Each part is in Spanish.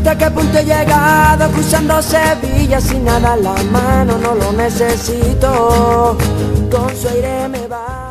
¿Hasta qué punto he llegado cruzando Sevilla sin nada en la mano? No lo necesito, con su aire me va.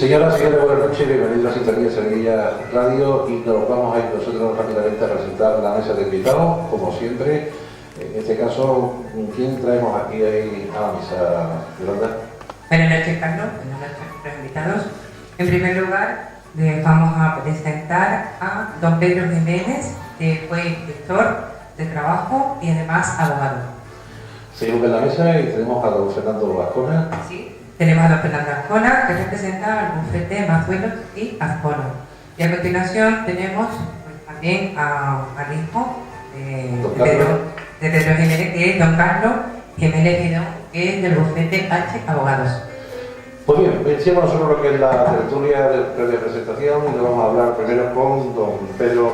Señoras y señores, buenas noches, bienvenidos a Sintonía Sevilla Radio y nos vamos a ir nosotros rápidamente a presentar la mesa de invitados, como siempre. En este caso, ¿quién traemos aquí ahí a la mesa, Yolanda? Buenas noches, Carlos. Buenas noches a nuestros invitados. En primer lugar, vamos a presentar a don Pedro Jiménez, que fue inspector de trabajo y además abogado. Seguimos en la mesa y tenemos a don Fernando Azcona. Sí, tenemos a don Fernando Azcona, que representa al bufete Mazuelos y Azcona. Y a continuación tenemos también al hijo de Pedro Jiménez, que es don Carlos Jiménez Girón, que es del bufete H Abogados. Pues bien, iniciamos nosotros lo que es la tertulia de presentación y le vamos a hablar primero con don Pedro.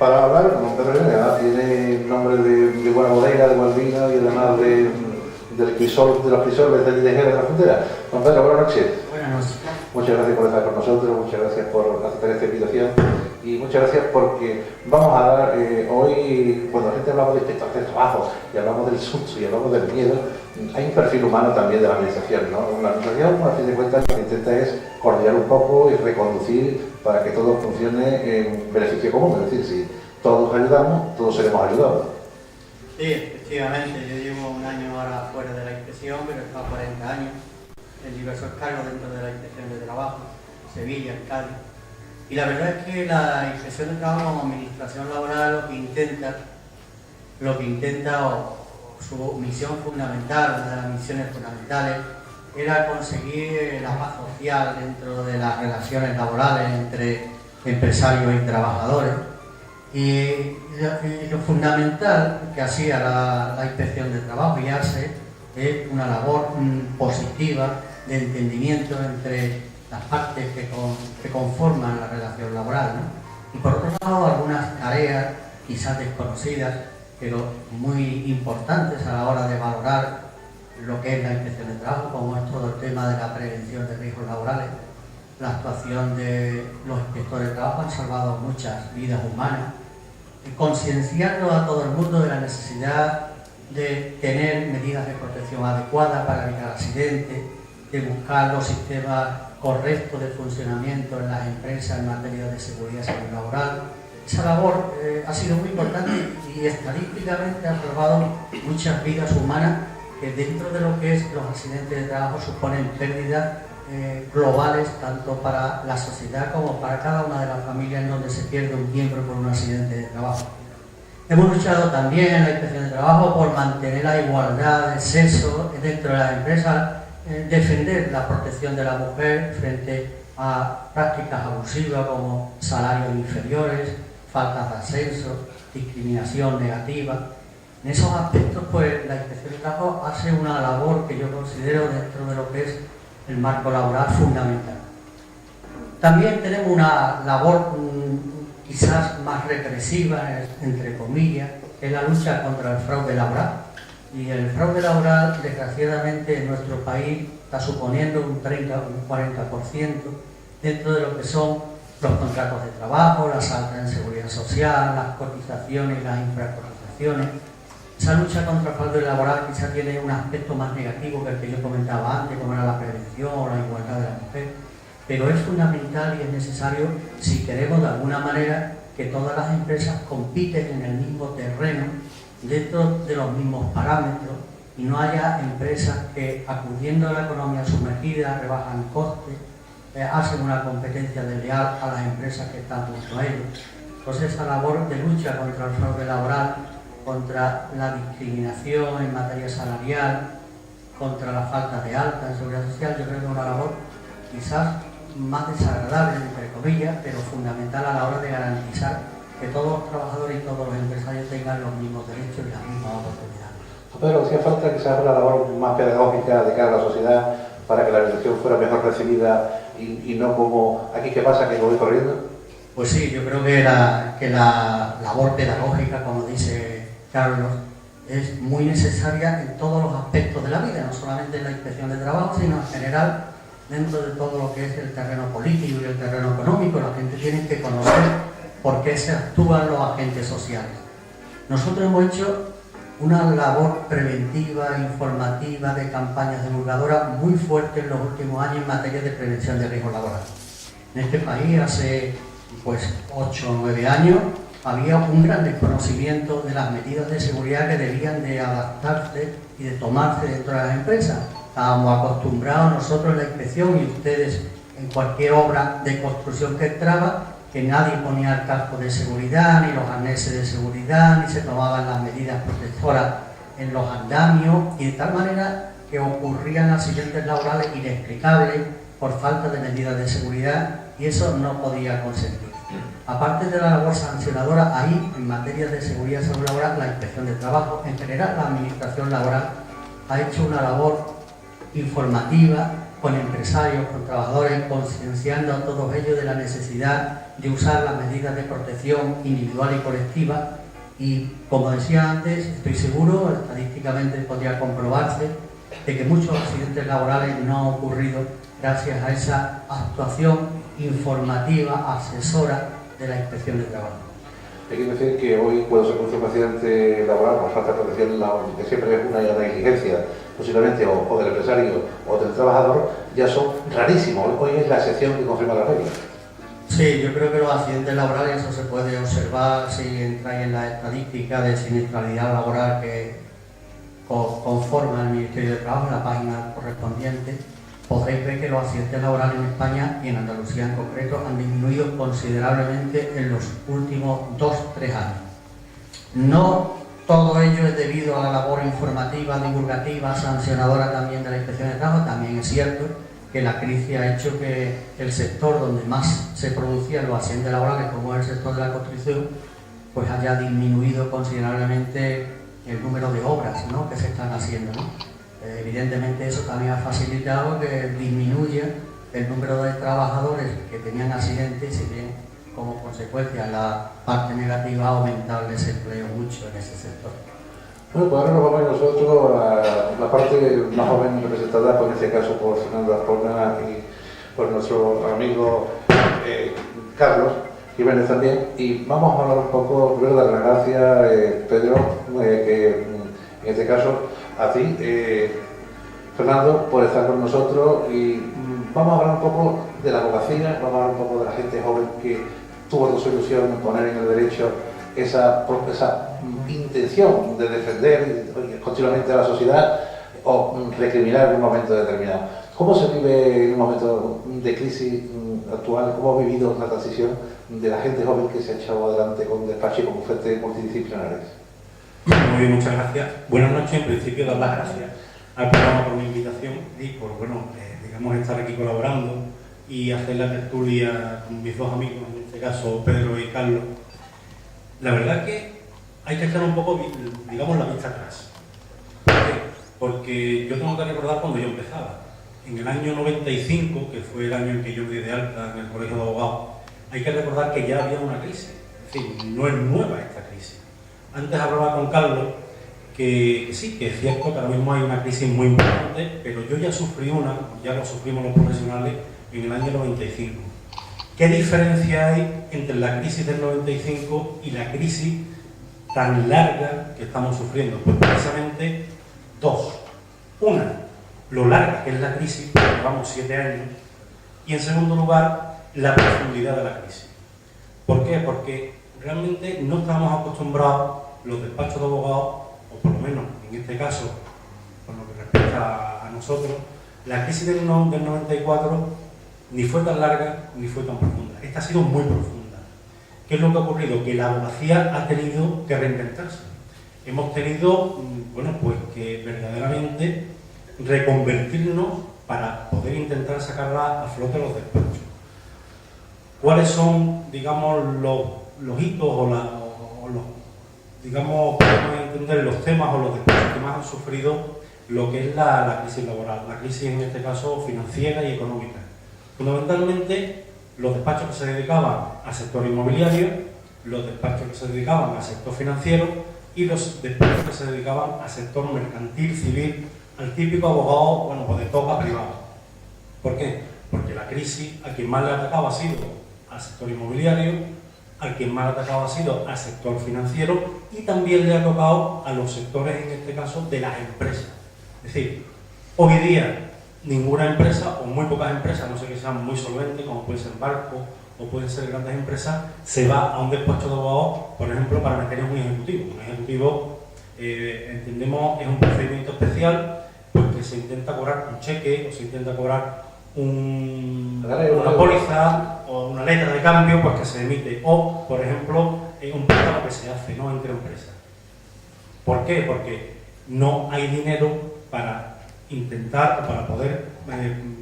Para hablar, don Pedro Jiménez tiene nombre de buena bodega, de buen vino y además de los crisoles de Jerez de la Frontera. Don Pedro, buenas noches. Buenas noches. Muchas gracias por estar con nosotros, muchas gracias por aceptar esta invitación y muchas gracias porque vamos a dar hoy, cuando la gente hablamos de inspectores de trabajo y hablamos del susto y hablamos del miedo, hay un perfil humano también de la administración, ¿no? Una administración, a fin de cuentas, lo que intenta es coordinar un poco y reconducir para que todo funcione en beneficio común, es decir, si todos ayudamos, todos seremos ayudados. Sí, efectivamente, yo llevo un año ahora fuera de la inspección, pero he estado 40 años en diversos cargos dentro de la inspección de trabajo, Sevilla, en Cádiz. Y la verdad es que la inspección de trabajo como administración laboral lo que intenta o su misión fundamental, una de las misiones fundamentales, era conseguir la paz social dentro de las relaciones laborales entre empresarios y trabajadores. Y lo fundamental que hacía la inspección de trabajo y hace es una labor positiva de entendimiento entre las partes que conforman la relación laboral, ¿no? Y por otro lado, algunas tareas quizás desconocidas, pero muy importantes a la hora de valorar lo que es la inspección de trabajo, como es todo el tema de la prevención de riesgos laborales. La actuación de los inspectores de trabajo han salvado muchas vidas humanas, concienciando a todo el mundo de la necesidad de tener medidas de protección adecuadas para evitar accidentes, de buscar los sistemas correctos de funcionamiento en las empresas en materia de seguridad y salud laboral. Esa labor ha sido muy importante y estadísticamente ha salvado muchas vidas humanas que dentro de lo que es los accidentes de trabajo suponen pérdidas globales tanto para la sociedad como para cada una de las familias en donde se pierde un miembro por un accidente de trabajo. Hemos luchado también en la inspección de trabajo por mantener la igualdad de sexo dentro de las empresas, defender la protección de la mujer frente a prácticas abusivas como salarios inferiores, faltas de ascenso, discriminación negativa. En esos aspectos, pues, la inspección de trabajo hace una labor que yo considero dentro de lo que es el marco laboral fundamental. También tenemos una labor quizás más represiva, entre comillas, que es la lucha contra el fraude laboral. Y el fraude laboral, desgraciadamente, en nuestro país está suponiendo un 30 o un 40% dentro de lo que son los contratos de trabajo, las altas en seguridad social, las cotizaciones y las infracotizaciones. Esa lucha contra el fraude laboral quizás tiene un aspecto más negativo que el que yo comentaba antes, como era la prevención o la igualdad de la mujer, pero es fundamental y es necesario si queremos de alguna manera que todas las empresas compiten en el mismo terreno, dentro de los mismos parámetros, y no haya empresas que, acudiendo a la economía sumergida, rebajan costes, hacen una competencia desleal a las empresas que están junto a ellos. Entonces, esa labor de lucha contra el fraude laboral, contra la discriminación en materia salarial, contra la falta de alta en seguridad social, yo creo que es una labor quizás más desagradable, entre comillas, pero fundamental a la hora de garantizar que todos los trabajadores y todos los empresarios tengan los mismos derechos y las mismas oportunidades. Pero hacía falta quizás una labor más pedagógica de cara a la sociedad para que la administración fuera mejor recibida y no como aquí qué pasa, que voy corriendo. Pues sí, yo creo que la labor pedagógica, como dice Carlos, es muy necesaria en todos los aspectos de la vida, no solamente en la inspección de trabajo, sino en general dentro de todo lo que es el terreno político y el terreno económico. La gente tiene que conocer por qué se actúan los agentes sociales. Nosotros hemos hecho una labor preventiva, informativa, de campañas divulgadoras muy fuerte en los últimos años en materia de prevención de riesgos laborales. En este país, hace 8 o 9 años, había un gran desconocimiento de las medidas de seguridad que debían de adaptarse y de tomarse dentro de las empresas. Estábamos acostumbrados nosotros en la inspección, y ustedes en cualquier obra de construcción que entraba, que nadie ponía el casco de seguridad, ni los arneses de seguridad, ni se tomaban las medidas protectoras en los andamios, y de tal manera que ocurrían accidentes laborales inexplicables por falta de medidas de seguridad, y eso no podía consentir. Aparte de la labor sancionadora, ahí, en materia de seguridad y salud laboral, la Inspección de Trabajo, en general la Administración Laboral, ha hecho una labor informativa con empresarios, con trabajadores, concienciando a todos ellos de la necesidad de usar las medidas de protección individual y colectiva, y como decía antes, estoy seguro, estadísticamente podría comprobarse, de que muchos accidentes laborales no han ocurrido gracias a esa actuación informativa, asesora de la Inspección de Trabajo. Hay que decir que hoy, cuando se produce un accidente laboral por falta de protección, que siempre es una negligencia, posiblemente o del empresario o del trabajador, ya son rarísimos. Hoy es la excepción que confirma la regla. Sí, yo creo que los accidentes laborales, eso se puede observar si entráis en la estadística de siniestralidad laboral que conforma el Ministerio de Trabajo, en la página correspondiente. Podréis ver que los accidentes laborales en España y en Andalucía en concreto han disminuido considerablemente en los últimos 2-3 años. No todo ello es debido a la labor informativa, divulgativa, sancionadora también de la Inspección de Trabajo. También es cierto que la crisis ha hecho que el sector donde más se producían los accidentes laborales, como es el sector de la construcción, pues haya disminuido considerablemente el número de obras, ¿no?, que se están haciendo, ¿no? Evidentemente eso también ha facilitado que disminuya el número de trabajadores que tenían accidentes, y bien como consecuencia la parte negativa ha aumentado el desempleo mucho en ese sector. Bueno, pues ahora nos vamos nosotros a la parte más joven representada, por en este caso por Fernando Azcona y por nuestro amigo Carlos Jiménez también, y vamos a hablar un poco, primero dar las gracias, Pedro, que en este caso a ti, Fernando, por estar con nosotros, y vamos a hablar un poco de la abogacía, vamos a hablar un poco de la gente joven que tuvo su ilusión en poner en el derecho esa intención de defender continuamente a la sociedad o recriminar en un momento determinado. ¿Cómo se vive en un momento de crisis actual? ¿Cómo ha vivido la transición de la gente joven que se ha echado adelante con despacho y con bufetes multidisciplinares? Muy bien, muchas gracias. Buenas noches. En principio, dar las gracias al programa por la invitación y por, digamos, estar aquí colaborando y hacer la tertulia con mis dos amigos, en este caso Pedro y Carlos. La verdad es que hay que echar un poco, digamos, la vista atrás. ¿Por qué? Porque yo tengo que recordar cuando yo empezaba. En el año 95, que fue el año en que yo me di de alta en el Colegio de Abogados, hay que recordar que ya había una crisis. Es decir, no es nueva esta crisis. Antes hablaba con Carlos que sí, que es cierto que ahora mismo hay una crisis muy importante, pero yo ya sufrí una, ya lo sufrimos los profesionales en el año 95. ¿Qué diferencia hay entre la crisis del 95 y la crisis tan larga que estamos sufriendo? Pues precisamente dos. Una, lo larga que es la crisis, llevamos 7 años, y en segundo lugar, la profundidad de la crisis. ¿Por qué? Porque realmente no estábamos acostumbrados los despachos de abogados, o por lo menos en este caso, por lo que respecta a nosotros, la crisis del 94 ni fue tan larga ni fue tan profunda. Esta ha sido muy profunda. ¿Qué es lo que ha ocurrido? Que la abogacía ha tenido que reinventarse. Hemos tenido, pues que verdaderamente reconvertirnos para poder intentar sacarla a flote los despachos. ¿Cuáles son, digamos, los hitos o los, digamos, podemos entender los temas o los despachos que más han sufrido lo que es la crisis laboral, la crisis en este caso financiera y económica? Fundamentalmente, los despachos que se dedicaban al sector inmobiliario, los despachos que se dedicaban al sector financiero y los despachos que se dedicaban al sector mercantil, civil, al típico abogado, pues de toca privado. ¿Por qué? Porque la crisis a quien más le atacaba ha sido al sector inmobiliario, al que más atacado ha sido al sector financiero y también le ha tocado a los sectores, en este caso, de las empresas. Es decir, hoy día ninguna empresa, o muy pocas empresas, no sé que sean muy solventes, como pueden ser barcos o pueden ser grandes empresas, se va a un despacho de abogados, por ejemplo, para meter en un ejecutivo. Un ejecutivo, entendemos, es un procedimiento especial, pues que se intenta cobrar un cheque o se intenta cobrar una póliza o una letra de cambio, pues que se emite, o, por ejemplo, un préstamo que se hace, ¿no?, entre empresas. ¿Por qué? Porque no hay dinero para intentar, para poder,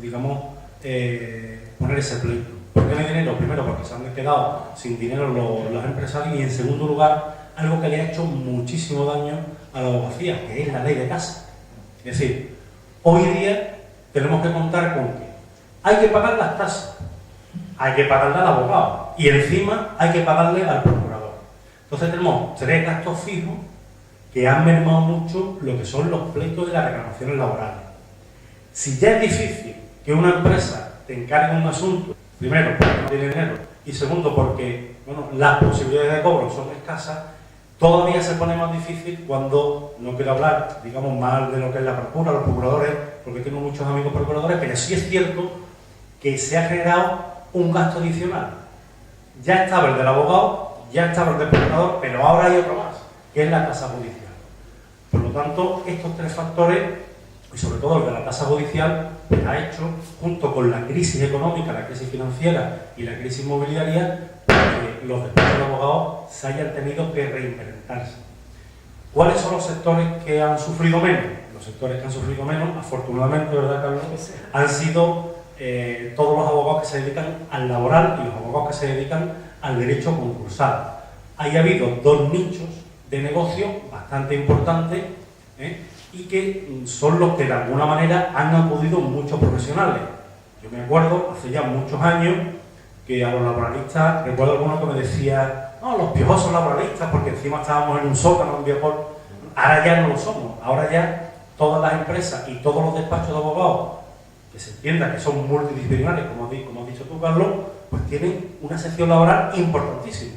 digamos, poner ese pleito. ¿Por qué no hay dinero? Primero, porque se han quedado sin dinero los empresarios, y en segundo lugar, algo que le ha hecho muchísimo daño a la abogacía, que es la ley de tasa. Es decir, hoy día tenemos que contar con que hay que pagar las tasas, hay que pagarle al abogado y encima hay que pagarle al procurador. Entonces tenemos 3 gastos fijos que han mermado mucho lo que son los pleitos de las reclamaciones laborales. Si ya es difícil que una empresa te encargue un asunto, primero porque no tiene dinero y segundo porque, bueno, las posibilidades de cobro son escasas, todavía se pone más difícil cuando, no quiero hablar, digamos, mal de lo que es la procura, los procuradores, porque tengo muchos amigos procuradores, pero sí es cierto que se ha generado un gasto adicional. Ya estaba el del abogado, ya estaba el del procurador, pero ahora hay otro más, que es la tasa judicial. Por lo tanto, estos 3 factores, y sobre todo el de la tasa judicial, pues ha hecho, junto con la crisis económica, la crisis financiera y la crisis inmobiliaria, que los despachos de abogados se hayan tenido que reinventarse. ¿Cuáles son los sectores que han sufrido menos? Los sectores que han sufrido menos, afortunadamente, ¿verdad, Carlos?, han sido todos los abogados que se dedican al laboral y los abogados que se dedican al derecho concursal. Ahí ha habido 2 nichos de negocio bastante importantes, y que son los que de alguna manera han acudido muchos profesionales. Yo me acuerdo, hace ya muchos años, que a los laboralistas, recuerdo alguno que me decía, no, los piojosos laboralistas, porque encima estábamos en un sótano, en Biopol. Ahora ya no lo somos, ahora ya todas las empresas y todos los despachos de abogados, que se entienda que son multidisciplinarios, como has dicho tú, Carlos, pues tienen una sección laboral importantísima.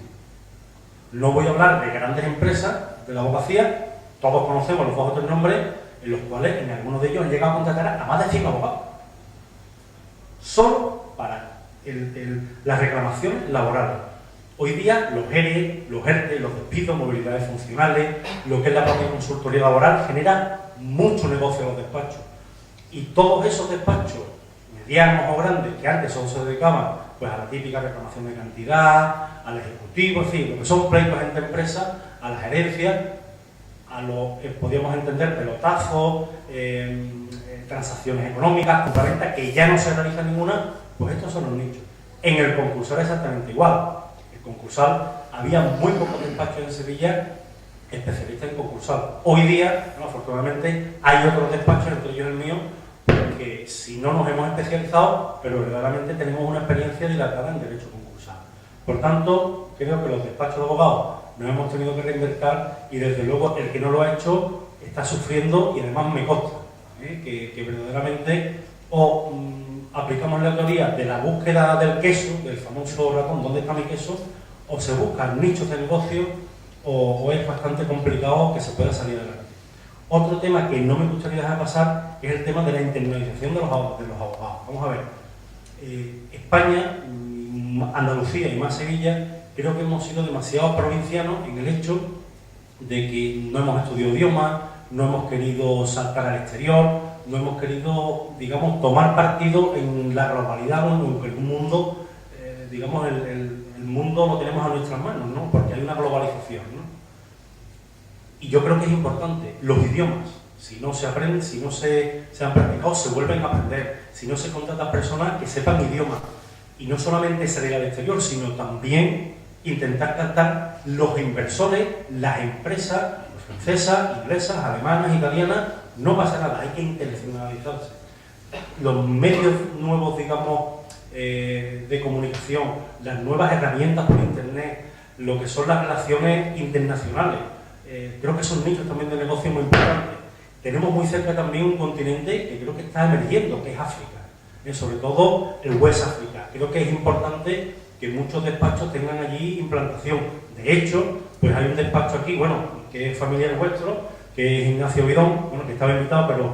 No voy a hablar de grandes empresas de la abogacía, todos conocemos los 2 o 3 nombres, en los cuales en algunos de ellos han llegado a contratar a más de 100 abogados. Solo para las reclamaciones laborales. Hoy día los ERE, los ERTE, los despidos, movilidades funcionales, lo que es la propia consultoría laboral, genera mucho negocio en los despachos. Y todos esos despachos, medianos o grandes, que antes solo se dedicaban pues, a la típica reclamación de cantidad, al ejecutivo, en fin, lo que son pleitos entre empresas, a la gerencia, a los, podríamos entender, pelotazos, transacciones económicas, compraventas, que ya no se realiza ninguna, pues estos son los nichos. En el concursal exactamente igual. El concursal, había muy pocos despachos en Sevilla especialistas en concursal. Hoy día, bueno, afortunadamente, hay otros despachos, entre ellos el mío, porque si no nos hemos especializado, pero verdaderamente tenemos una experiencia dilatada en derecho concursal. Por tanto, creo que los despachos de abogados nos hemos tenido que reinventar y desde luego el que no lo ha hecho está sufriendo y además me consta que verdaderamente aplicamos la teoría de la búsqueda del queso, del famoso ratón, ¿dónde está mi queso? O se buscan nichos de negocio o es bastante complicado que se pueda salir adelante. Otro tema que no me gustaría dejar pasar es el tema de la internalización de los abogados. Vamos a ver, España, Andalucía y más Sevilla, creo que hemos sido demasiado provincianos en el hecho de que no hemos estudiado idiomas, no hemos querido saltar al exterior, no hemos querido, digamos, tomar partido en la globalidad, en el mundo, digamos, el mundo lo tenemos a nuestras manos, ¿no? Porque hay una globalización, ¿no? Y yo creo que es importante, los idiomas, si no se aprenden, si no se han practicado, se vuelven a aprender, si no se contratan personas que sepan idiomas, y no solamente salir al exterior, sino también intentar captar los inversores, las empresas, francesas, inglesas, alemanas, italianas, no pasa nada, hay que internacionalizarse. Los medios nuevos, digamos, de comunicación, las nuevas herramientas por internet, lo que son las relaciones internacionales, creo que son nichos también de negocio muy importantes. Tenemos muy cerca también un continente que creo que está emergiendo, que es África, sobre todo el West África. Creo que es importante que muchos despachos tengan allí implantación. De hecho, pues hay un despacho aquí, bueno, que es familiar vuestro, que es Ignacio Bidón, bueno, que estaba invitado, pero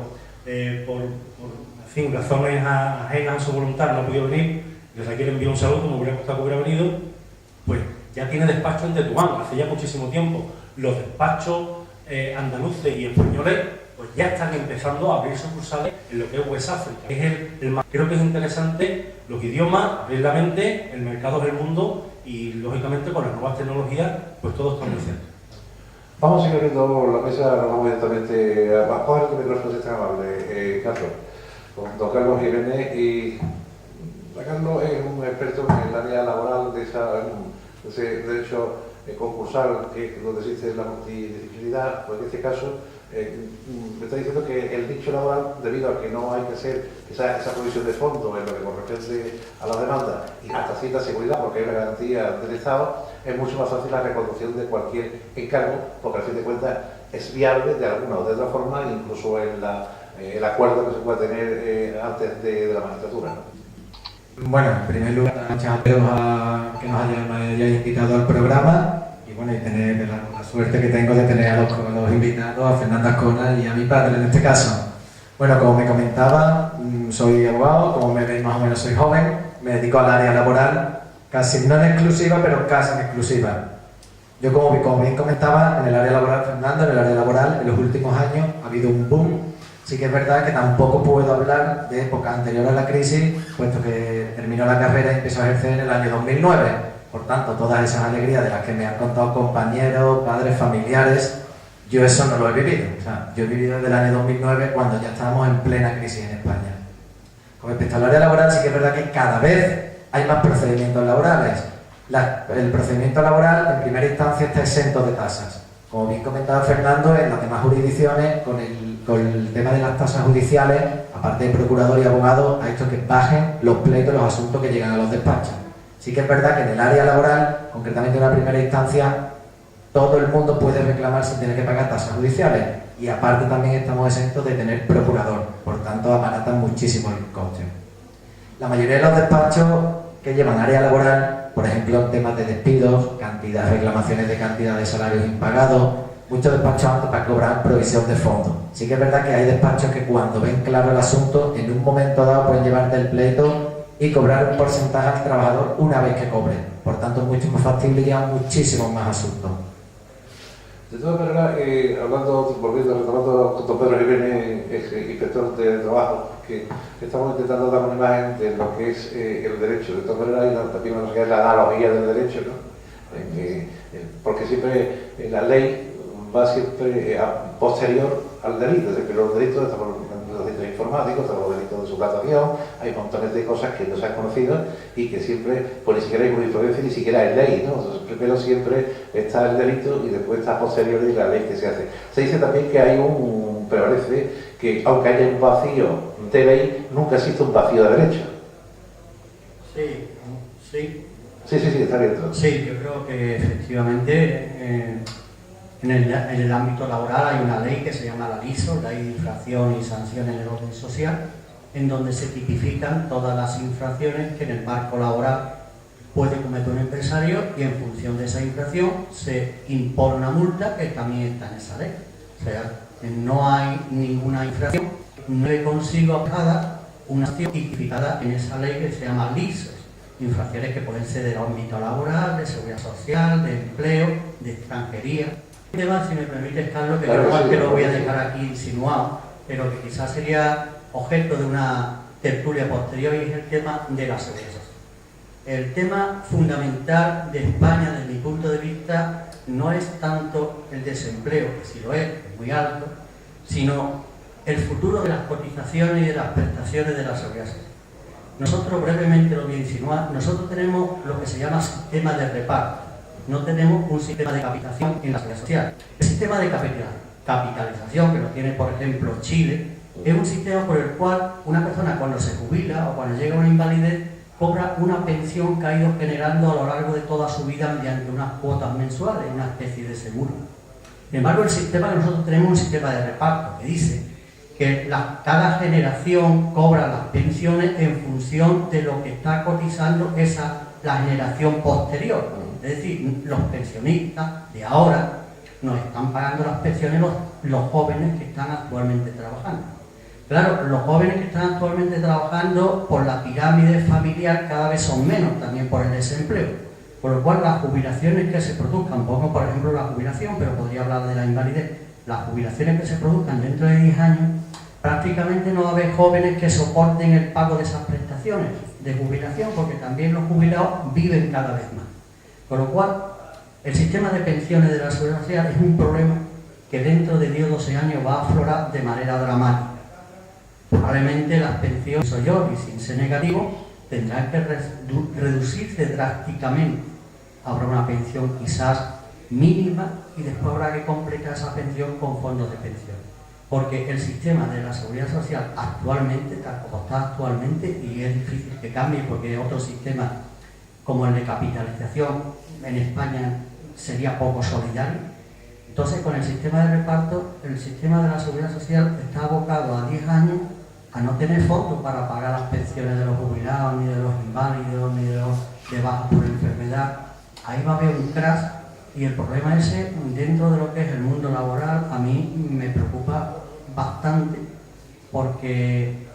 por en fin, razones ajenas a su voluntad no ha podido venir. Desde aquí le envío un saludo, me hubiera gustado que hubiera venido. Pues ya tiene despacho en Tetuán, hace ya muchísimo tiempo. Los despachos andaluces y españoles pues ya están empezando a abrir sucursales en lo que es West África. Creo que es interesante los idiomas, abrir la mente, el mercado del mundo y, lógicamente, con las nuevas tecnologías, pues todo está muy cerca. Vamos a seguir abriendo la mesa, nos vamos directamente a coger el micrófono si es tan amable, Carlos, con don Carlos Jiménez. Y Carlos es un experto en el área laboral de ese derecho concursal donde existe la multidisciplinaridad. Pues en este caso me está diciendo que el nicho laboral, debido a que no hay que hacer esa provisión de fondos en lo que corresponde a la demanda y hasta cierta seguridad, porque hay una garantía del Estado, es mucho más fácil la reconducción de cualquier encargo, porque al fin de cuentas es viable de alguna o de otra forma, incluso en el acuerdo que se puede tener antes de la magistratura, ¿no? Bueno, en primer lugar, muchas gracias a que nos hayáis invitado al programa y bueno, y tener la suerte que tengo de tener a los invitados, a Fernando Azcona y a mi padre en este caso. Bueno, como me comentaba, soy abogado, como me veis más o menos soy joven, me dedico al área laboral, casi no en exclusiva, pero casi en exclusiva. Yo, como bien comentaba, en el área laboral, Fernando, en el área laboral, en los últimos años ha habido un boom. Sí que es verdad que tampoco puedo hablar de época anterior a la crisis, puesto que terminó la carrera y empezó a ejercer en el año 2009. Por tanto, todas esas alegrías de las que me han contado compañeros, padres, familiares, yo eso no lo he vivido. O sea, yo he vivido desde el año 2009, cuando ya estábamos en plena crisis en España. Con respecto al área laboral, sí que es verdad que cada vez hay más procedimientos laborales. El procedimiento laboral, en primera instancia, está exento de tasas. Como bien comentaba Fernando, en las demás jurisdicciones, con el tema de las tasas judiciales, aparte de procurador y abogado, ha hecho que bajen los pleitos, los asuntos que llegan a los despachos. Sí que es verdad que en el área laboral, concretamente en la primera instancia, todo el mundo puede reclamar sin tener que pagar tasas judiciales. Y aparte también estamos exentos de tener procurador, por tanto abaratan muchísimo el coste. La mayoría de los despachos que llevan área laboral, por ejemplo, en temas de despidos, reclamaciones de cantidad de salarios impagados, muchos despachos antes para cobrar provisión de fondos. Sí que es verdad que hay despachos que cuando ven claro el asunto, en un momento dado pueden llevarte el pleito y cobrar un porcentaje al trabajador una vez que cobre. Por tanto, es mucho más factible y llevan muchísimos más asuntos. De todas maneras, retomando con don Pedro Jiménez, inspector de trabajo, que estamos intentando dar una imagen de lo que es el derecho. De todas maneras, hay también una que es la analogía del derecho, ¿no? Porque siempre la ley va siempre posterior al delito, es decir, los delitos, los delitos informáticos, los delitos de suplantación, hay montones de cosas que no se han conocido y que siempre, pues ni siquiera hay jurisprudencia, ni siquiera hay ley, ¿no? Entonces, primero siempre está el delito y después está posterior de la ley que se hace. Se dice también que prevalece que aunque haya un vacío de ley, nunca existe un vacío de derecho. Sí. Sí, está bien. Sí, yo creo que efectivamente en el ámbito laboral hay una ley que se llama la LISO, Ley de Infracción y Sanciones en el Orden Social, en donde se tipifican todas las infracciones que en el marco laboral puede cometer un empresario y en función de esa infracción se impone una multa que también está en esa ley. O sea, no hay ninguna infracción, no he consigo aplicada una acción tipificada en esa ley que se llama LISO. Infracciones que pueden ser del ámbito laboral, de seguridad social, de empleo, de extranjería. Un tema, si me permites, Carlos, que claro, yo que lo voy a dejar aquí insinuado, pero que quizás sería objeto de una tertulia posterior, y es el tema de la seguridad social. El tema fundamental de España, desde mi punto de vista, no es tanto el desempleo, que si lo es muy alto, sino el futuro de las cotizaciones y de las prestaciones de la seguridad social. Nosotros, brevemente lo voy a insinuar, nosotros tenemos lo que se llama sistema de reparto, no tenemos un sistema de capitalización en la seguridad social. El sistema de capitalización, que lo tiene por ejemplo Chile, es un sistema por el cual una persona cuando se jubila o cuando llega a una invalidez cobra una pensión que ha ido generando a lo largo de toda su vida mediante unas cuotas mensuales, una especie de seguro. Sin embargo, el sistema que nosotros tenemos es un sistema de reparto que dice que cada generación cobra las pensiones en función de lo que está cotizando esa la generación posterior. Es decir, los pensionistas de ahora nos están pagando las pensiones los jóvenes que están actualmente trabajando. Claro, los jóvenes que están actualmente trabajando por la pirámide familiar cada vez son menos, también por el desempleo. Por lo cual las jubilaciones que se produzcan, pongo por ejemplo la jubilación, pero podría hablar de la invalidez, las jubilaciones que se produzcan dentro de 10 años, prácticamente no va a haber jóvenes que soporten el pago de esas prestaciones de jubilación, porque también los jubilados viven cada vez más. Con lo cual, el sistema de pensiones de la Seguridad Social es un problema que dentro de 10 o 12 años va a aflorar de manera dramática. Probablemente las pensiones, soy yo, y sin ser negativo, tendrán que reducirse drásticamente. Habrá una pensión quizás mínima y después habrá que completar esa pensión con fondos de pensión. Porque el sistema de la Seguridad Social actualmente, tal como está actualmente, y es difícil que cambie porque otro sistema como el de capitalización en España sería poco solidario. Entonces, con el sistema de reparto, el sistema de la Seguridad Social está abocado a 10 años a no tener fondos para pagar las pensiones de los jubilados, ni de los inválidos, ni de los de baja por enfermedad. Ahí va a haber un crash y el problema ese, dentro de lo que es el mundo laboral, a mí me preocupa bastante porque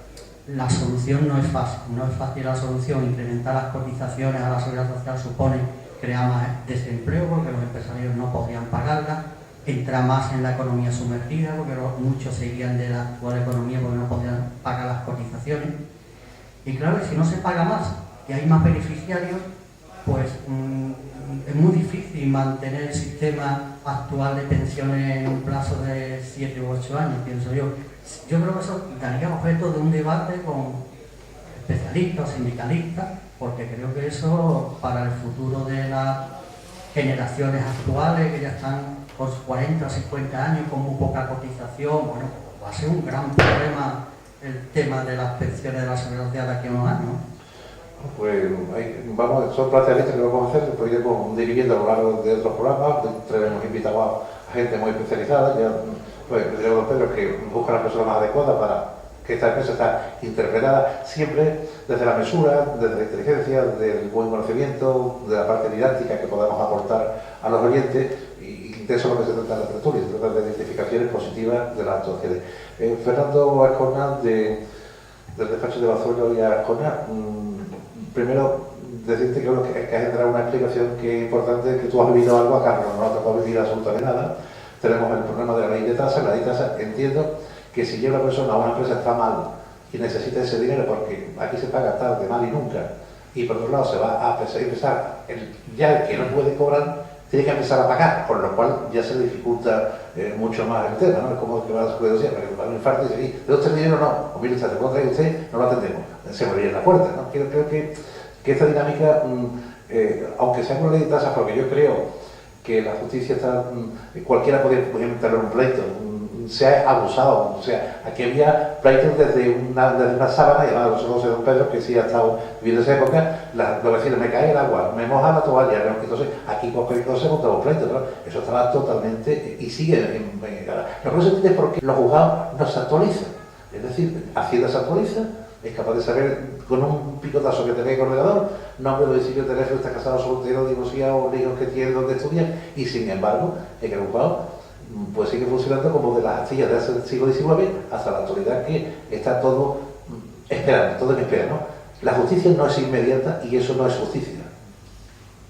la solución no es fácil. No es fácil la solución. Incrementar las cotizaciones a la Seguridad Social supone crear más desempleo porque los empresarios no podrían pagarla, entrar más en la economía sumergida porque muchos seguirían de la actual economía porque no podrían pagar las cotizaciones. Y claro, si no se paga más y hay más beneficiarios, pues es muy difícil mantener el sistema actual de pensiones en un plazo de 7 u 8 años, pienso yo. Yo creo que eso daría objeto de un debate con especialistas o sindicalistas, porque creo que eso para el futuro de las generaciones actuales que ya están por 40 o 50 años con muy poca cotización, bueno, va a ser un gran problema el tema de las pensiones de la Seguridad Social de aquí a unos años. Pues son planteamientos que vamos a hacer, después iremos dirigiendo a lo largo de otros programas, hemos invitado a gente muy especializada, ya pues los Pedro que buscan las personas más adecuadas para que esta empresa está interpretada siempre desde la mesura, desde la inteligencia, del buen conocimiento, de la parte didáctica que podamos aportar a los oyentes, y de eso es lo que se trata de la tertulia, se trata de identificaciones positivas de las actuaciones. Fernando Ascona, del despacho de Bazuelo y Ascona, primero decirte que has entrado una explicación que es importante, que tú has vivido algo acá, no has tocado vivir absolutamente nada. Tenemos el problema de la ley de tasas. La ley de tasas, entiendo que si ya una persona o una empresa está mal y necesita ese dinero porque aquí se paga tarde, mal y nunca, y por otro lado se va a empezar ya el que no puede cobrar tiene que empezar a pagar, por lo cual ya se le dificulta mucho más el tema, ¿no? Es como que va a la seguridad social, para que un infarto y dice, ¿de usted el dinero? No, o mire, se lo trae usted, no lo atendemos, se muere en la puerta, ¿no? Creo que esta dinámica, aunque sea una ley de tasas, porque yo creo que la justicia está, cualquiera podría meterle un pleito, se ha abusado, o sea, aquí había pleitos desde una sábana, y además nosotros de Don Pedro, que sí ha estado viviendo esa época, los vecinos, me cae el agua, me moja la toalla, ¿no? Entonces aquí cualquier cosa se montaba un pleito, ¿no? Eso estaba totalmente, y sigue lo que no se entiende es por qué los juzgados no se actualizan, es decir, Hacienda se actualiza, es capaz de saber con un picotazo que te ve el ordenador, nombre, domicilio, teléfono, está casado, soltero, divorciado, hijos que tiene, donde estudia, y sin embargo, en el juzgado pues sigue funcionando como de las astillas de hace el siglo XIX hasta la actualidad, que está todo esperando, todo en espera, ¿no? La justicia no es inmediata y eso no es justicia.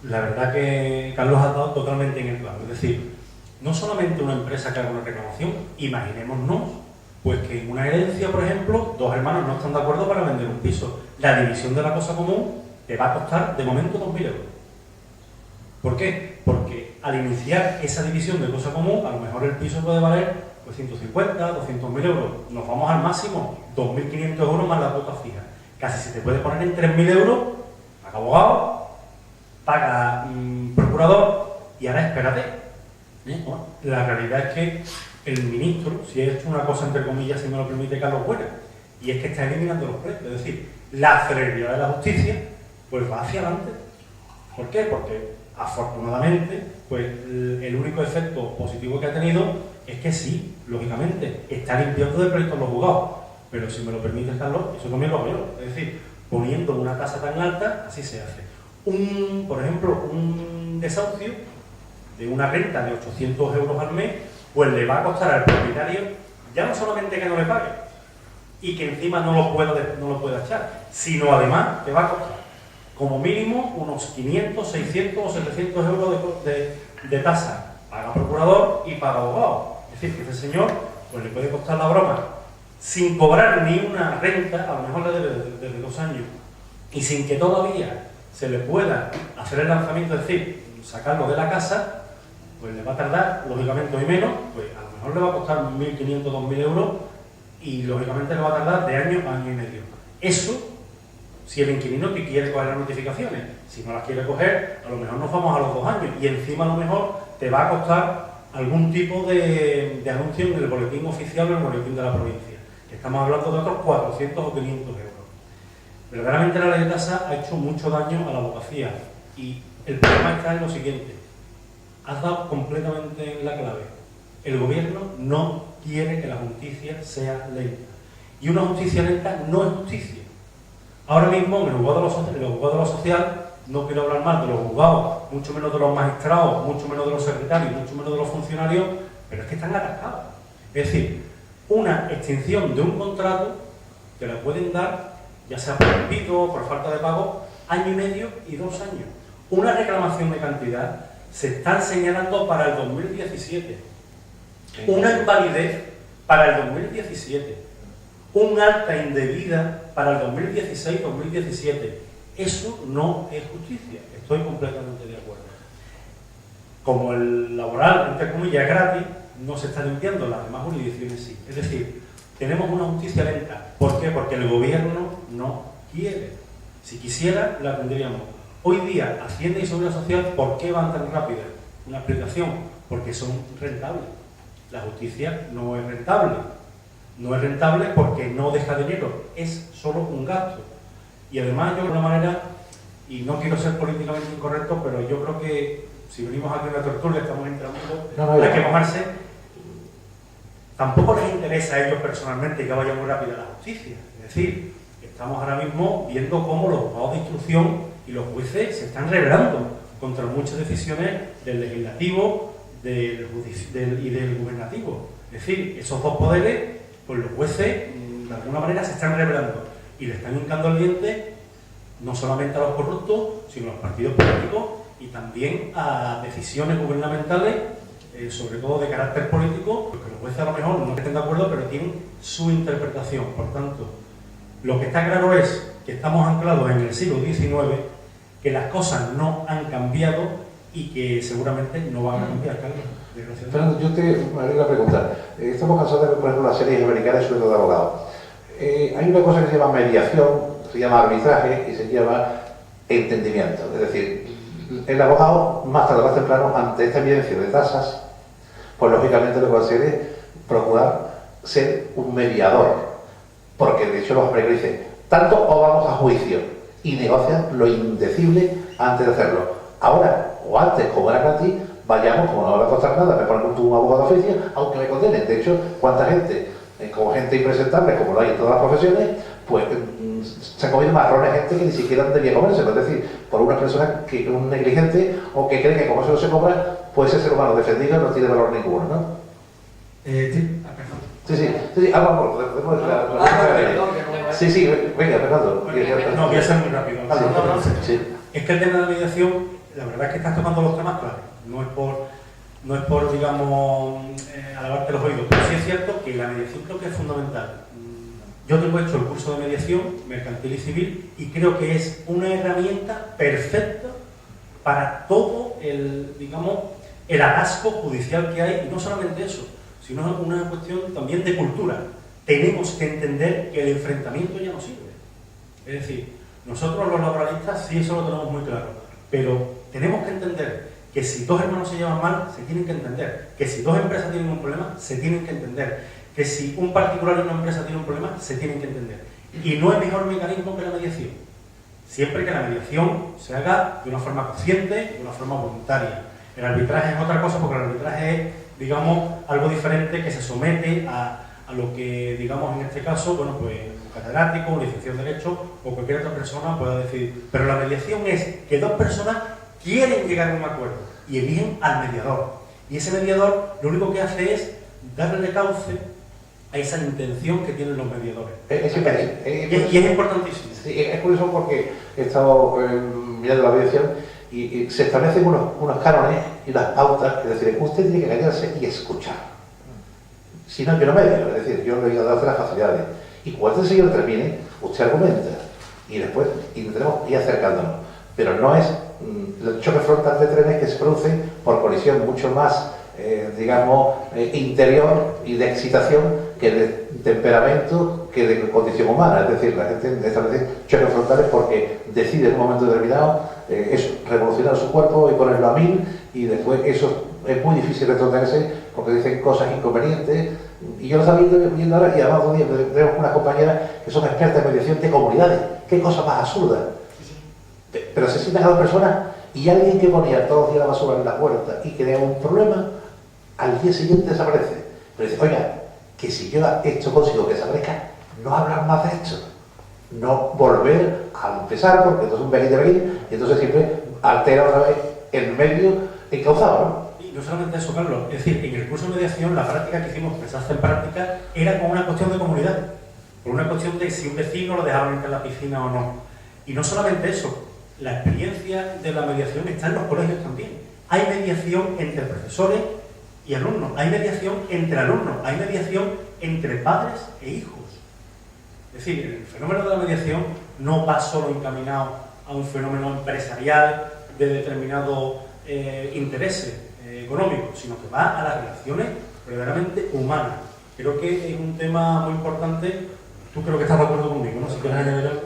La verdad que Carlos ha dado totalmente en el clavo, es decir, no solamente una empresa que haga una reclamación, imaginémonos pues que en una herencia, por ejemplo, dos hermanos no están de acuerdo para vender un piso. La división de la cosa común te va a costar de momento 2.000 euros. ¿Por qué? Porque al iniciar esa división de cosa común, a lo mejor el piso puede valer pues 150, 200.000 euros. Nos vamos al máximo, 2.500 euros más la cuota fija. Casi se te puede poner en 3.000 euros, paga abogado, paga procurador y ahora espérate. Bueno, la realidad es que el ministro, si ha hecho una cosa entre comillas, si me lo permite Carlos buena, y es que está eliminando los precios. Es decir, la celeridad de la justicia pues va hacia adelante. ¿Por qué? Porque afortunadamente, pues el único efecto positivo que ha tenido es que sí, lógicamente, está limpiando de proyectos los juzgados, pero si me lo permite Carlos, eso también lo hago yo. Es decir, poniendo una tasa tan alta, así se hace. por ejemplo, un desahucio de una renta de 800 euros al mes, pues le va a costar al propietario ya no solamente que no le pague y que encima no lo pueda echar, sino además que va a costar como mínimo unos 500, 600 o 700 euros de tasa. Paga procurador y paga abogado. Es decir, que ese señor pues le puede costar la broma sin cobrar ni una renta, a lo mejor le debe desde 2 años, y sin que todavía se le pueda hacer el lanzamiento, es decir, sacarlo de la casa, pues le va a tardar, lógicamente hoy menos, pues a lo mejor le va a costar 1.500, 2.000 euros y lógicamente le va a tardar de año a año y medio. Eso, si el inquilino que quiere coger las notificaciones, si no las quiere coger, a lo mejor nos vamos a los 2 años y encima a lo mejor te va a costar algún tipo de anuncio en el boletín oficial o en el boletín de la provincia. Estamos hablando de otros 400 o 500 euros. Verdaderamente la ley de tasa ha hecho mucho daño a la abogacía y el problema está en lo siguiente. Has dado completamente en la clave. El gobierno no quiere que la justicia sea lenta. Y una justicia lenta no es justicia. Ahora mismo en el juzgado de lo social, no quiero hablar más de los juzgados, mucho menos de los magistrados, mucho menos de los secretarios, mucho menos de los funcionarios, pero es que están atascados. Es decir, una extinción de un contrato que la pueden dar, ya sea por despido o por falta de pago, año y medio y 2 años. Una reclamación de cantidad se están señalando para el 2017. Una invalidez para el 2017. Un alta indebida para el 2016-2017. Eso no es justicia. Estoy completamente de acuerdo. Como el laboral, entre comillas, es gratis, no se está limpiando, las demás jurisdicciones sí. Es decir, tenemos una justicia lenta. ¿Por qué? Porque el gobierno no quiere. Si quisiera, la tendríamos. Hoy día, Hacienda y Seguridad Social, ¿por qué van tan rápidas? Una explicación, porque son rentables. La justicia no es rentable. No es rentable porque no deja dinero, es solo un gasto. Y además yo de alguna manera, y no quiero ser políticamente incorrecto, pero yo creo que si venimos aquí a una tertulia, estamos entre amigos, hay que mojarse. Tampoco les interesa a ellos personalmente que vaya muy rápida la justicia. Es decir, estamos ahora mismo viendo cómo los juzgados de instrucción y los jueces se están rebelando contra muchas decisiones del legislativo y del gubernativo. Es decir, esos dos poderes, pues los jueces de alguna manera se están rebelando y le están hincando el diente no solamente a los corruptos, sino a los partidos políticos y también a decisiones gubernamentales, sobre todo de carácter político, porque los jueces a lo mejor no estén de acuerdo, pero tienen su interpretación. Por tanto, lo que está claro es que estamos anclados en el siglo XIX, que las cosas no han cambiado y que seguramente no van a cambiar, Carlos. Fernando, yo te haré una pregunta. Estamos cansados de ver, por ejemplo, las series americanas sobre todo de abogados. Hay una cosa que se llama mediación, se llama arbitraje y se llama entendimiento. Es decir, el abogado, más tarde o más temprano, ante esta evidencia de tasas, pues lógicamente lo que va a hacer es procurar ser un mediador. Porque de hecho los americanos dicen, tanto o vamos a juicio y negocian lo indecible antes de hacerlo. Ahora, o antes, como era gratis, vayamos, como no me va a costar nada, me ponen un abogado de oficio, aunque me condenen. De hecho, cuánta gente, como gente impresentable, como lo hay en todas las profesiones, pues se han comido marrones gente que ni siquiera debía comérselo. Es decir, por una persona que es un negligente o que cree que como eso no se cobra, pues ese ser humano defendido no tiene valor ninguno, ¿no? Sí, vamos, sí, venga, Fernando. No, voy a ser muy rápido. Sí. Es que el tema de la mediación, la verdad es que estás tocando los temas clave. No es por digamos, alabarte los oídos, pero sí es cierto que la mediación creo que es fundamental. Yo tengo hecho el curso de mediación mercantil y civil y creo que es una herramienta perfecta para todo el atasco judicial que hay, y no solamente eso, sino una cuestión también de cultura. Tenemos que entender que el enfrentamiento ya no sirve. Es decir, nosotros los laboralistas sí eso lo tenemos muy claro, pero tenemos que entender que si dos hermanos se llevan mal, se tienen que entender, que si dos empresas tienen un problema, se tienen que entender, que si un particular y una empresa tienen un problema, se tienen que entender. Y no hay mejor mecanismo que la mediación. Siempre que la mediación se haga de una forma consciente, de una forma voluntaria. El arbitraje es otra cosa porque el arbitraje es, digamos, algo diferente que se somete a a lo que, digamos, en este caso, bueno, pues un catedrático, un licenciado en Derecho o cualquier otra persona pueda decidir. Pero la mediación es que dos personas quieren llegar a un acuerdo y eligen al mediador. Y ese mediador lo único que hace es darle cauce a esa intención que tienen los mediadores. Y es importantísimo. Sí, es curioso porque he estado mirando la mediación y se establecen unos cánones y unas pautas, es decir, usted tiene que callarse y escuchar. Si no, yo no medio, es decir, yo le voy a dar las facilidades. Y cuando el señor termine, usted argumenta y después intentaremos ir acercándonos. Pero no es el choque frontal de trenes que se produce por colisión mucho más, digamos, interior y de excitación que de temperamento que de condición humana. Es decir, la gente establece choques frontales porque decide en un momento determinado revolucionar su cuerpo y ponerlo a 1000 y después eso es muy difícil retrotraerse porque dicen cosas inconvenientes. Y yo lo estaba viendo ahora y además tenemos unas compañeras que son expertas en mediación de comunidades. ¡Qué cosa más absurda! Pero se sientan a dos personas y alguien que ponía todos los días la basura en la puerta y creaba un problema, al día siguiente desaparece. Pero dice, oiga, que si yo esto consigo que desaparezca, no hablar más de esto. No volver a empezar, porque entonces un pequeño y entonces siempre altera otra vez el medio encauzado, ¿no? Y no solamente eso, Carlos, es decir, en el curso de mediación, la práctica que hicimos, pensaste en práctica, era con una cuestión de comunidad, por una cuestión de si un vecino lo dejaban entrar en la piscina o no. Y no solamente eso, la experiencia de la mediación está en los colegios también. Hay mediación entre profesores y alumnos, hay mediación entre alumnos, hay mediación entre padres e hijos. Es decir, el fenómeno de la mediación no va solo encaminado a un fenómeno empresarial de determinados intereses económicos, sino que va a las relaciones verdaderamente humanas. Creo que es un tema muy importante. Tú creo que estás de acuerdo conmigo, ¿no? Si quieres añadir algo.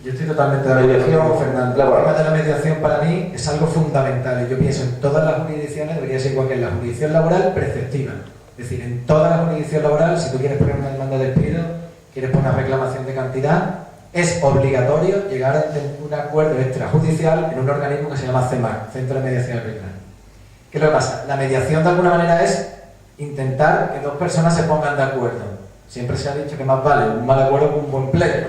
Yo estoy totalmente de acuerdo con Fernando. El tema de la mediación para mí es algo fundamental y yo pienso en todas las jurisdicciones debería ser igual que en la jurisdicción laboral preceptiva. Es decir, en toda la jurisdicción laboral, si tú quieres poner una demanda de despido, quieres poner una reclamación de cantidad, es obligatorio llegar a un acuerdo extrajudicial en un organismo que se llama CEMAC, Centro de Mediación Arbitral. ¿Qué es lo que pasa? La mediación de alguna manera es intentar que dos personas se pongan de acuerdo. Siempre se ha dicho que más vale un mal acuerdo que un buen pleito.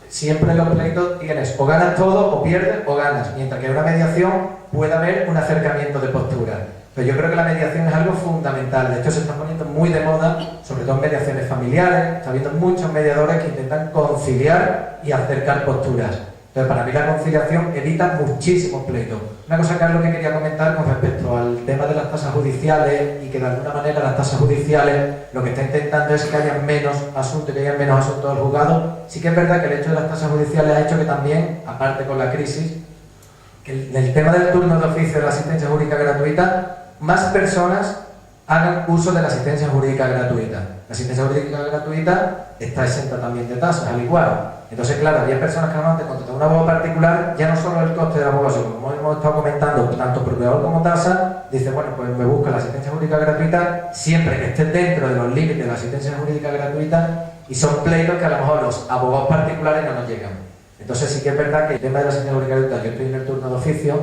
Siempre en los pleitos tienes o ganas todo o pierdes o ganas, mientras que en una mediación puede haber un acercamiento de postura. Pero yo creo que la mediación es algo fundamental. De hecho, se está poniendo muy de moda, sobre todo en mediaciones familiares. Está habiendo muchos mediadores que intentan conciliar y acercar posturas. Entonces, para mí la conciliación evita muchísimos pleitos. Una cosa, Carlos, que quería comentar con respecto al tema de las tasas judiciales y que de alguna manera las tasas judiciales lo que está intentando es que haya menos asuntos, del juzgado. Sí que es verdad que el hecho de las tasas judiciales ha hecho que también, aparte con la crisis, que el tema del turno de oficio de la asistencia jurídica gratuita, más personas hagan uso de la asistencia jurídica gratuita. La asistencia jurídica gratuita está exenta también de tasas, al igual. Entonces, claro, había personas que normalmente contrataban un abogado particular, ya no solo el coste del abogado, sino como hemos estado comentando, tanto proveedor como tasa, dice, bueno, pues me busca la asistencia jurídica gratuita siempre que esté dentro de los límites de la asistencia jurídica gratuita y son pleitos que a lo mejor los abogados particulares no nos llegan. Entonces sí que es verdad que el tema de la asistencia jurídica gratuita, yo estoy en el turno de oficio,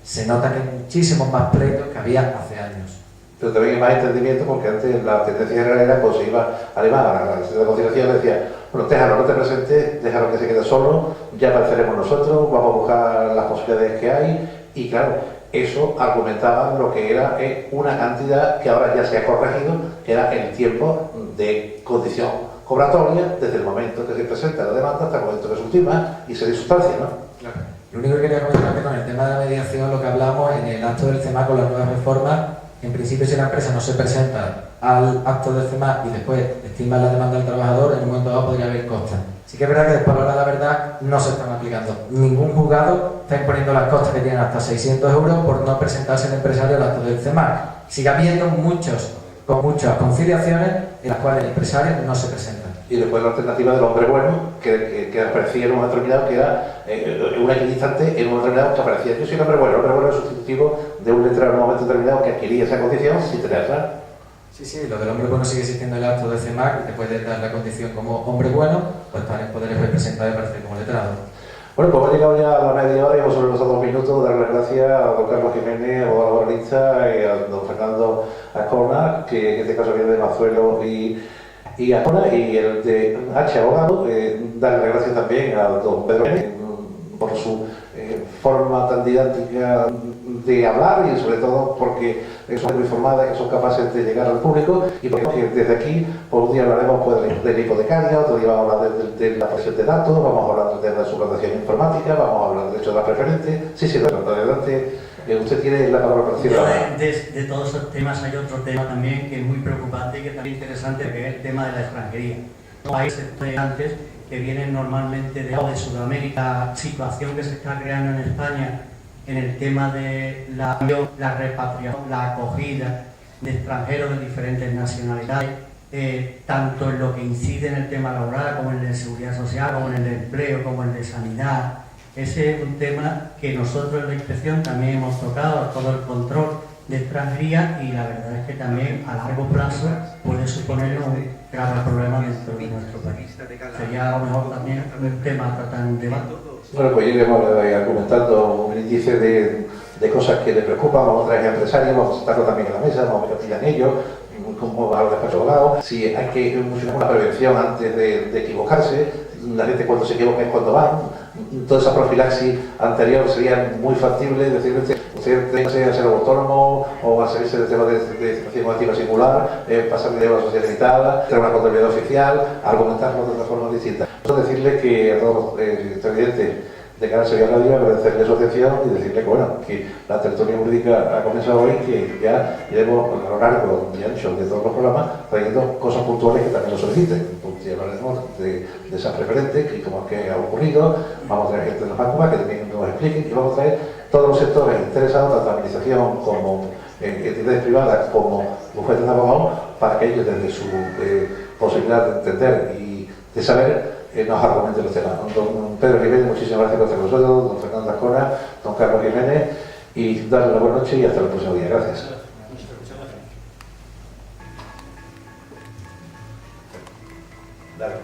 se nota que hay muchísimos más pleitos que había hace años. Pero también hay más entendimiento porque antes la tendencia general era pues se iba alemán a la sesión de conciliación y decía, bueno, déjalo, no te presentes, déjalo que se quede solo, ya apareceremos nosotros, vamos a buscar las posibilidades que hay y claro, eso argumentaba lo que era una cantidad que ahora ya se ha corregido, que era el tiempo de condición cobratoria desde el momento que se presenta la demanda hasta el momento que se ultima y se dé sustancia, ¿no? Claro. Lo único que quería comentar con el tema de la mediación, lo que hablamos en el acto del CEMAC con las nuevas reformas, en principio si la empresa no se presenta al acto del CEMAC y después estima la demanda del trabajador, en un momento dado podría haber costas. Sí que es verdad que después, a la hora de la verdad, no se están aplicando. Ningún juzgado está imponiendo las costas que tienen hasta 600 euros por no presentarse el empresario al acto del CEMAC. Sigue habiendo muchas conciliaciones en las cuales el empresario no se presenta. Y después la alternativa del hombre bueno, que aparecía en un momento determinado, que era una equidistante en un momento determinado que aparecía. Yo soy el hombre bueno es sustitutivo de un letrado en un momento determinado que adquiría esa condición sin tenerla. Sí, lo del hombre bueno sigue existiendo en el acto de CEMAC y te puede dar la condición como hombre bueno, pues estar en poderes representados y aparecer como letrado. Bueno, pues hemos llegado ya a la media hora y hemos sobre los 2 minutos. Dar las gracias a don Carlos Jiménez, abogado laboralista, y a don Fernando Azcona, que en este caso viene de Mazuelo y y ahora, y el de H. Abogado, darle las gracias también a don Pedro por su forma tan didáctica de hablar y sobre todo porque son muy formadas, que son capaces de llegar al público y porque desde aquí por un día hablaremos pues, del hipotecario, otro día vamos a hablar de la protección de datos, vamos a hablar de la suplantación informática, vamos a hablar de hecho de la preferente. Sí, adelante, usted tiene la palabra para decir. De todos esos temas hay otro tema también que es muy preocupante y que también es interesante, que es el tema de la extranjería. Los países antes que vienen normalmente de Sudamérica, situación que se está creando en España en el tema de la repatriación, la acogida de extranjeros de diferentes nacionalidades, tanto en lo que incide en el tema laboral, como en el de seguridad social, como en el de empleo, como en el de sanidad. Ese es un tema que nosotros en la inspección también hemos tocado, todo el control de extranjería, y la verdad es que también a largo plazo puede suponer un grave problema dentro de nuestro país. Sería a lo mejor también un tema a tratar en un debate. Bueno, pues iremos argumentando un índice de cosas que le preocupan, vamos a traer empresarios, vamos a sentarlo también en la mesa, vamos a ver qué opinan ellos, como a los despachos abogados, si hay que una prevención antes de equivocarse, la gente cuando se equivoca es cuando van, toda esa profilaxis anterior sería muy factible, decir, usted tiene que ser autónomo o va a salirse del tema de situación activa singular, pasar de la sociedad limitada, tener una contabilidad oficial, argumentarlo de otra forma distinta. Decirle que a todos los televidentes de cara a Sevilla Radio, agradecerle su atención y decirle que, bueno, que la tertulia jurídica ha comenzado hoy, que ya iremos a lo largo y ancho de todos los programas trayendo cosas puntuales que también lo soliciten. Pues ya hablaremos de esa preferente, que como que ha ocurrido, vamos a traer gente de la FACUMA que también nos expliquen, y vamos a traer todos los sectores interesados, tanto la administración como entidades privadas como bufetes de abogados, para que ellos desde su posibilidad de entender y de saber nos argumente los temas. Don Pedro Jiménez, muchísimas gracias por estar con nosotros, don Fernando Ascona, don Carlos Jiménez, y darle la buena noche y hasta el próximo día. Gracias. Dale.